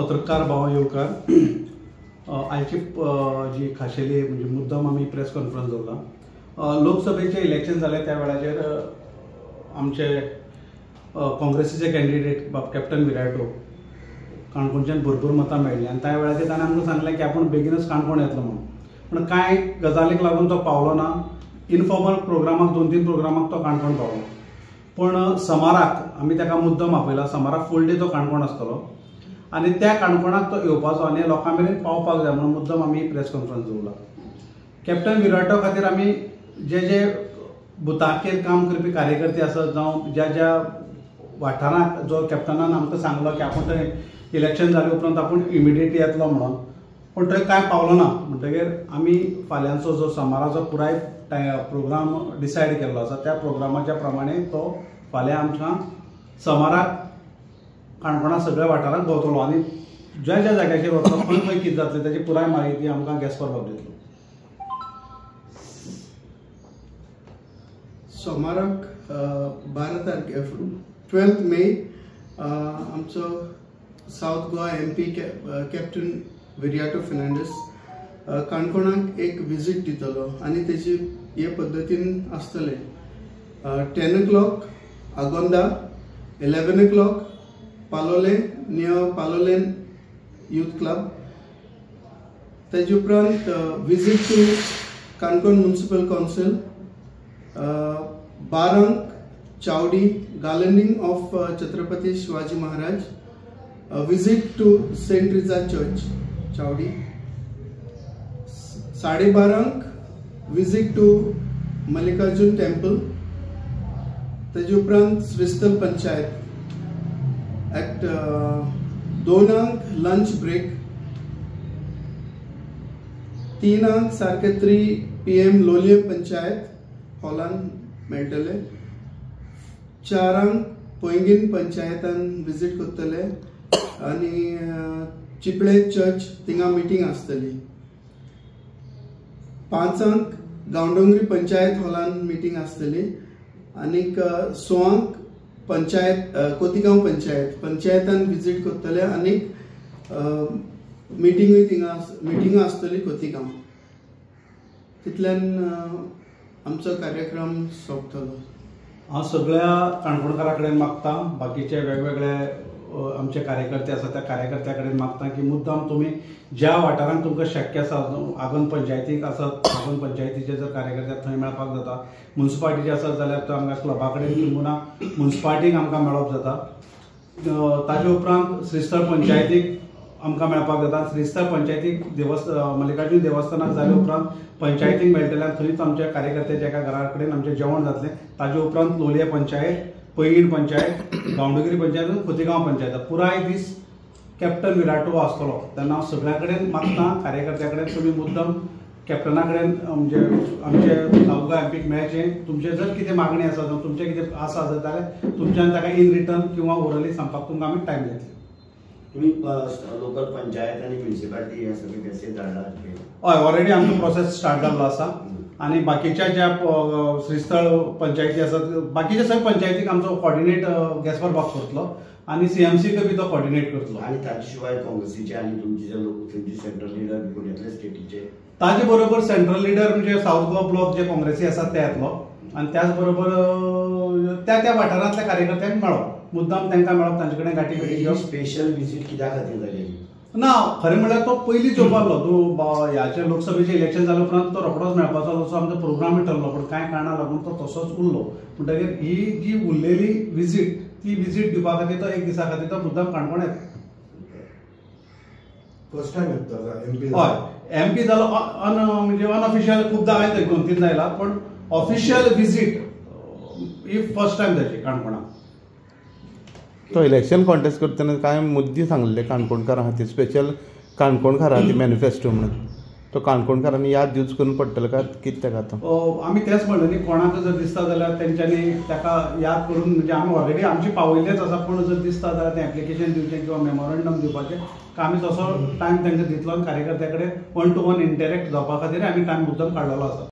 पत्रकार भाव येवकार आयची जी खाशेली म्हणजे मुद्दम आम्ही प्रेस कॉन्फरन्स दवरला। लोकसभेचे इलेक्शन जाले त्या वेळाचेर आमचे काँग्रेसीचे कॅन्डिडेट कॅप्टन विराटो काणकोणच्यान भरपूर मतां मेळ्ळी आनी त्या वेळाचेर ताणें आमकां सांगलें की आपूण बेगीनच काणकोण येतलो म्हणून। पूण कांय गजालीक लागून तो पावलो ना। इनफॉर्मल प्रोग्रामाक 2-3 प्रोग्रामाक तो काणकोण पावलो, पण समाराक आमी ताका मुद्दम आपयला। समाराक फूल डे तो काणकोण आसतलो आनी त्या काणकोणाक तो येवपाचो आनी लोकां मेरेन पावपाक जाय म्हणून मुद्दम आमी प्रेस कॉन्फरन्स दवरला। कॅप्टन विराटो खातीर आमी जे बुथाचेर काम करपी कार्यकर्ते आसत जावं ज्या वाठारांत जो कॅप्टनान आमकां सांगलो की आपूण थंय इलेक्शन जाले उपरांत आपूण इमिडिएट येतलो म्हणून, पण थंय कांय पावलो ना। म्हणटकीर आमी फाल्यांचो जो समाराचो पुराय प्रोग्राम डिसायड केल्लो आसा त्या प्रोग्रामाच्या प्रमाणे तो फाल्यां आमकां समाराक काणकोणा सगळ्या वाठारांत भोंवतलो आनी ज्या जाग्याचेर वतलो खंय खंय कितें जातलें ताची पुराय म्हायती आमकां गॅस करपाक दितलो। सोमाराक 12 तारखे 12 मे आमचो south Goa MP captain Viriato Fernandes काणकोणाक एक विजीट दितलो आनी तेजी हे पद्दतीन आसतले 10 o'clock Agonda, 11 o'clock Palolem near Palolem youth club, तेजे उपरांत visit to Canacona municipal council, 12 Chawdi garlanding of Chhatrapati Shivaji Maharaj, visit to saint रिजा church Chawdi, 12:30 visit to Mallikarjun temple, तेजे उपरांत Shristhal panchayat, at 2 lunch break, 3 सारखे 3 PM लोलये पंचायत हॉलान मेळटले, 4 पैंगीण पंचायतान विजीट करतले आनी चिपळे चर्च थिंगा मिटींग आसतली, 5 गांवडोंगरी पंचायत हॉलान मिटींग आसतली आनी 6 पंचायत कोतिगांव पंचायतान विजीट करतले आनी मिटींग आसतली कोतिगांव। तितल्यान आमचो कार्यक्रम सोंपतलो। हांव सगळ्या काणकोणकारां कडेन मागता, बाकीचे वेगवेगळे आमचे कार्यकर्ते आसा त्या कार्यकर्त्यां कडेन मागता की मुद्दाम तुमी ज्या वाठारांत तुमकां शक्य आसा, आगोंद पंचायतीक आसत आगोंद पंचायतीचे जर कार्यकर्ते थंय मेळपाक जाता, म्युनिसिपालिटीचे आसत जाल्यार तो आमकां क्लबा कडेन किंवा म्युनिसिपालिटीक आमकां मेळप जाता। ताजे उपरांत श्रीस्थळ पंचायतीक आमकां मेळपाक जाता। श्रीस्थळ पंचायतीक मल्लिकार्जुन देवस्थानाक जाले उपरांत पंचायतीक मेळटले, थंयच आमच्या कार्यकर्त्याच्या एका घरा कडेन आमचें जेवण जातलें। ताजे उपरांत लोलये पंचायत, पैंगीण पंचायत, गांवडोंगरी पंचायत, खोतिगांव पंचायत पुराय दीस कॅप्टन विराटो आसतलो। तेन्ना हांव सगळ्या कडेन मागता कार्यकर्त्या कडेन तुमी मुद्दम कॅप्टना कडेन म्हणजे आमचे साउथ गोवा MPक मेळचें। तुमचे जर कितें मागणी आसा जावं तुमचें कितें आसा जाल्यार तुमच्यान ताका इन रिटर्न किंवा ओरली सांगपाक तुमकां आमी टायम दितले। तुम्ही लोकल पंचायत आणि म्युनिसिपालिटी ह्या सगळे मेसेज धाडला? हय, ऑलरेडी आमचो प्रोसेस स्टार्ट जाल्लो आसा आनी बाकीच्या ज्या श्रीस्थळ पंचायती आसात बाकीच्या सगळ्या पंचायतीक आमचो कॉर्डिनेट गॅस करपाक करतलो आनी CMCक बी तो कॉर्डिनेट करतलो। आनी ताचे शिवाय काँग्रेसीचे आनी तुमचे जे लोक थंयचे सेंट्रल लिडर बी कोण येतले स्टेटीचे? ताजे बरोबर सेंट्रल लिडर म्हणजे साउथ गोवा ब्लॉक जे काँग्रेसी आसात ते येतलो आनी त्याच बरोबर त्या वाठारांतल्या कार्यकर्त्यांक मेळप, मुद्दाम तांकां मेळप, तांचे कडेन गाठी भेटी घेवप। स्पेशल विजीट कित्या खातीर जाली ना? खरें म्हळ्यार तो पयलींच येवपाकलो। तूं ह्याचे लोकसभेचे इलेक्शन जाले उपरांत तो रोखडोच मेळपाचो असो आमचो प्रोग्रामूय ठरलो, पण कांय कारणां लागून तो तसोच उरलो। म्हणटकीर ही जी उरलेली विजीट ती विजीट दिवपा खातीर तो एक दिसा खातीर तो मुद्दाम काणकोण येता। फर्स्ट टाइम येता MP? हय, MP जालो म्हणजे अनऑफिशियल खूबदां हांवें 2-3 जायला, पण ऑफिशियल विजीट ही फर्स्ट टाइम जायची काणकोणाक। तो इलेक्शन कॉन्टेस्ट करतना कांय मुद्दे सांगलेले काणकोणकारां खातीर, स्पेशल काणकोणकारां खातीर मॅनिफेस्टो म्हणून, तो काणकोणकारांनी याद यूज करून पडटलो काय कितें ताका आतां? आमी तेच म्हणलें न्ही, कोणाक जर दिसता जाल्यार तेंच्यांनी ताका याद करून म्हणजे आमी ऑलरेडी आमची पावयल्लेच आसा, पूण जर दिसता जाल्यार तें एप्लिकेशन दिवचें किंवा मेमोरंडम दिवपाचें आमी तसो टायम तांकां दितलो आनी कार्यकर्त्या कडेन 1-to-1 इंटरेक्ट जावपा खातीर आमी टायम मुद्दम काडलेलो आसा।